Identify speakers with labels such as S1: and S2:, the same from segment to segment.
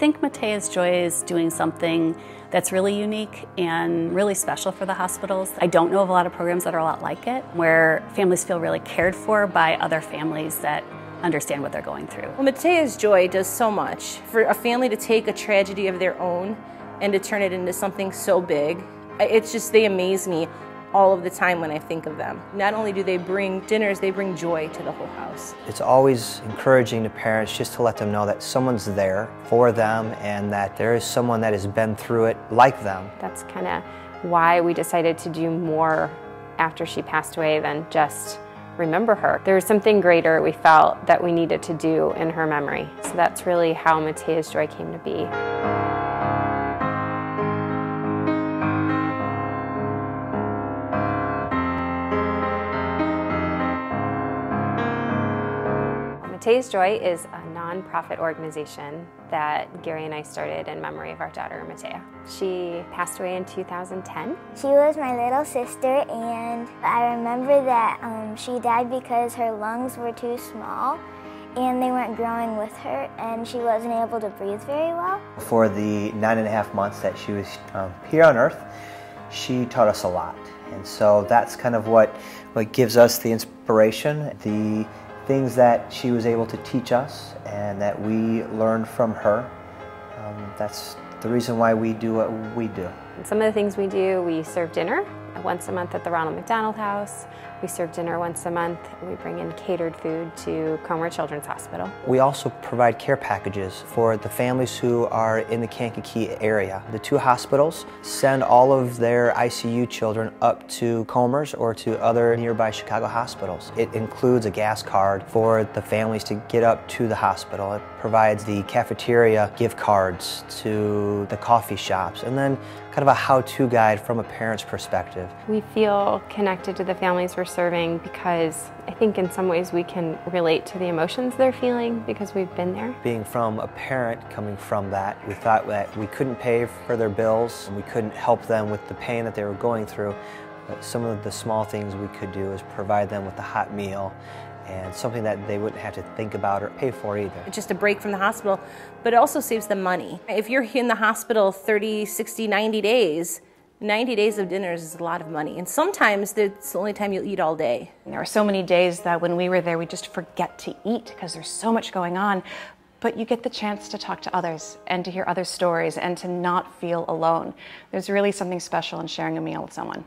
S1: think Mattea's Joy is doing something that's really unique and really special for the hospitals. I don't know of a lot of programs that are a lot like it, where families feel really cared for by other families that understand what they're going through.
S2: Well, Mattea's Joy does so much. For a family to take a tragedy of their own and to turn it into something so big, it's just, they amaze me all of the time when I think of them. Not only do they bring dinners, they bring joy to the whole house.
S3: It's always encouraging to parents just to let them know that someone's there for them and that there is someone that has been through it like them.
S4: That's kind of why we decided to do more after she passed away than just remember her. There was something greater we felt that we needed to do in her memory. So that's really how Mattea's Joy came to be. Mattea's Joy is a non-profit organization that Gary and I started in memory of our daughter, Mattea. She passed away in 2010.
S5: She was my little sister, and I remember that she died because her lungs were too small and they weren't growing with her, and she wasn't able to breathe very well.
S3: For the 9.5 months that she was here on Earth, she taught us a lot. And so that's kind of what gives us the inspiration, the things that she was able to teach us and that we learned from her. That's the reason why we do what we do.
S4: And some of the things we do, we serve dinner once a month at the Ronald McDonald House. We serve dinner once a month. We bring in catered food to Comer Children's Hospital.
S3: We also provide care packages for the families who are in the Kankakee area. The two hospitals send all of their ICU children up to Comer's or to other nearby Chicago hospitals. It includes a gas card for the families to get up to the hospital. It provides the cafeteria gift cards to the coffee shops, and then kind of a how-to guide from a parent's perspective.
S4: We feel connected to the families we're serving because I think in some ways we can relate to the emotions they're feeling because we've been there.
S3: Being from a parent coming from that, we thought that we couldn't pay for their bills and we couldn't help them with the pain that they were going through. But some of the small things we could do is provide them with a hot meal and something that they wouldn't have to think about or pay for either.
S2: It's just a break from the hospital, but it also saves them money. If you're in the hospital 30, 60, 90 days, 90 days of dinners is a lot of money. And sometimes it's the only time you'll eat all day.
S6: There were so many days that when we were there, we just forget to eat because there's so much going on. But you get the chance to talk to others and to hear other stories and to not feel alone. There's really something special in sharing a meal with someone.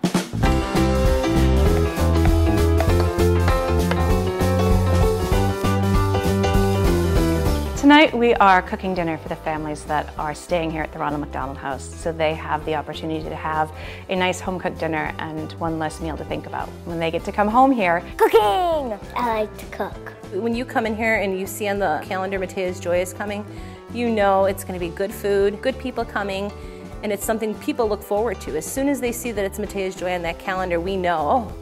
S6: Tonight we are cooking dinner for the families that are staying here at the Ronald McDonald House, so they have the opportunity to have a nice home-cooked dinner and one less meal to think about. When they get to come home here,
S5: Cooking! I like to cook.
S2: When you come in here and you see on the calendar Mattea's Joy is coming, you know it's going to be good food, good people coming, and it's something people look forward to. As soon as they see that it's Mattea's Joy on that calendar, we know,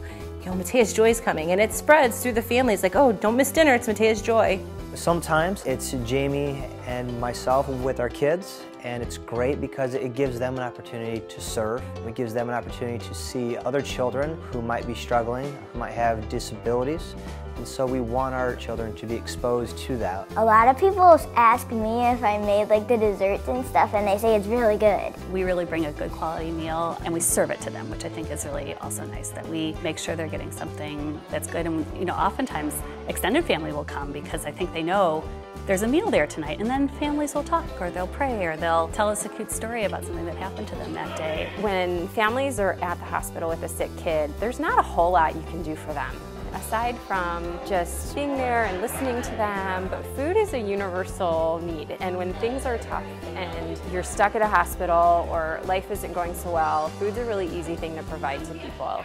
S2: oh, Mattea's Joy is coming, and it spreads through the families like, oh, don't miss dinner, it's Mattea's Joy.
S3: Sometimes it's Jamie and myself with our kids, and it's great because it gives them an opportunity to serve. It gives them an opportunity to see other children who might be struggling, who might have disabilities, and so we want our children to be exposed to that.
S5: A lot of people ask me if I made like the desserts and stuff, and they say it's really good.
S1: We really bring a good quality meal and we serve it to them, which I think is really also nice, that we make sure they're getting something that's good. And oftentimes extended family will come because I think they know there's a meal there tonight, and then families will talk or they'll pray or they'll tell us a cute story about something that happened to them that day.
S4: when families are at the hospital with a sick kid, there's not a whole lot you can do for them. Aside from just being there and listening to them, but food is a universal need. And when things are tough and you're stuck at a hospital or life isn't going so well, food's a really easy thing to provide to people.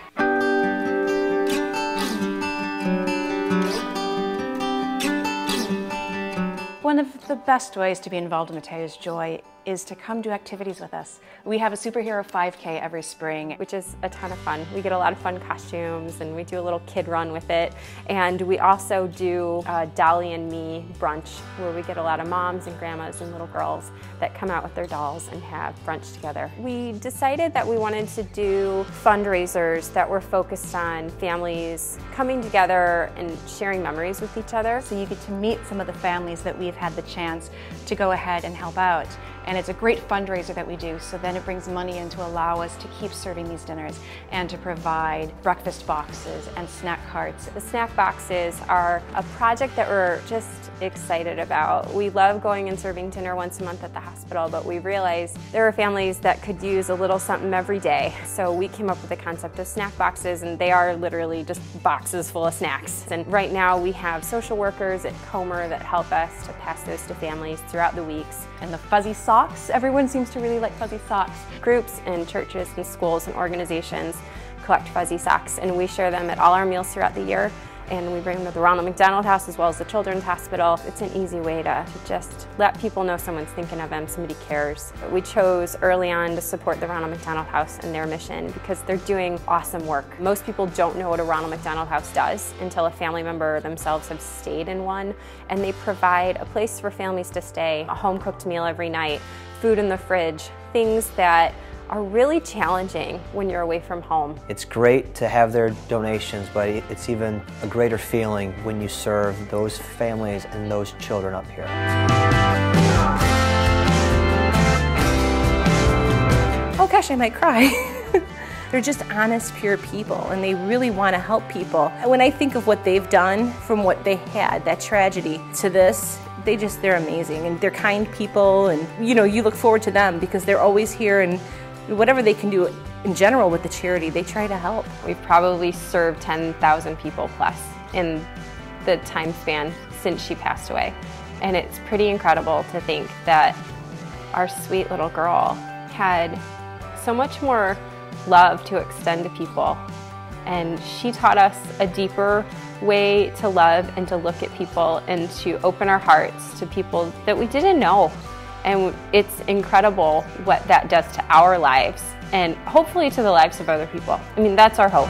S6: one of the best ways to be involved in Mattea's Joy is to come do activities with us. We have a superhero 5K every spring,
S4: which is a ton of fun. We get a lot of fun costumes and we do a little kid run with it. And we also do a Dolly and Me brunch where we get a lot of moms and grandmas and little girls that come out with their dolls and have brunch together. We decided that we wanted to do fundraisers that were focused on families coming together and sharing memories with each other.
S6: so you get to meet some of the families that we've had the chance to go ahead and help out. And it's a great fundraiser that we do, so then it brings money in to allow us to keep serving these dinners and to provide breakfast boxes and snack carts.
S4: The snack boxes are a project that we're just excited about. We love going and serving dinner once a month at the hospital, but we realized there are families that could use a little something every day. So we came up with the concept of snack boxes, and they are literally just boxes full of snacks. And right now we have social workers at Comer that help us to pass those to families throughout the weeks.
S6: And the fuzzy socks, everyone seems to really like fuzzy socks.
S4: Groups and churches and schools and organizations collect fuzzy socks, and we share them at all our meals throughout the year. And we bring them to the Ronald McDonald House as well as the Children's Hospital. It's an easy way to just let people know someone's thinking of them, somebody cares. We chose early on to support the Ronald McDonald House and their mission because they're doing awesome work. Most people don't know what a Ronald McDonald House does until a family member themselves have stayed in one. And they provide a place for families to stay, a home-cooked meal every night, food in the fridge, things that are really challenging when you're away from home.
S3: It's great to have their donations, but it's even a greater feeling when you serve those families and those children up here.
S2: Oh gosh, I might cry. They're just honest, pure people, and they really want to help people. When I think of what they've done from what they had, that tragedy, to this, they're amazing, and they're kind people, and you look forward to them because they're always here, and whatever they can do in general with the charity, they try to help.
S4: We've probably served 10,000 people plus in the time span since she passed away. And it's pretty incredible to think that our sweet little girl had so much more love to extend to people. And she taught us a deeper way to love and to look at people and to open our hearts to people that we didn't know. And it's incredible what that does to our lives and hopefully to the lives of other people. I mean, that's our hope.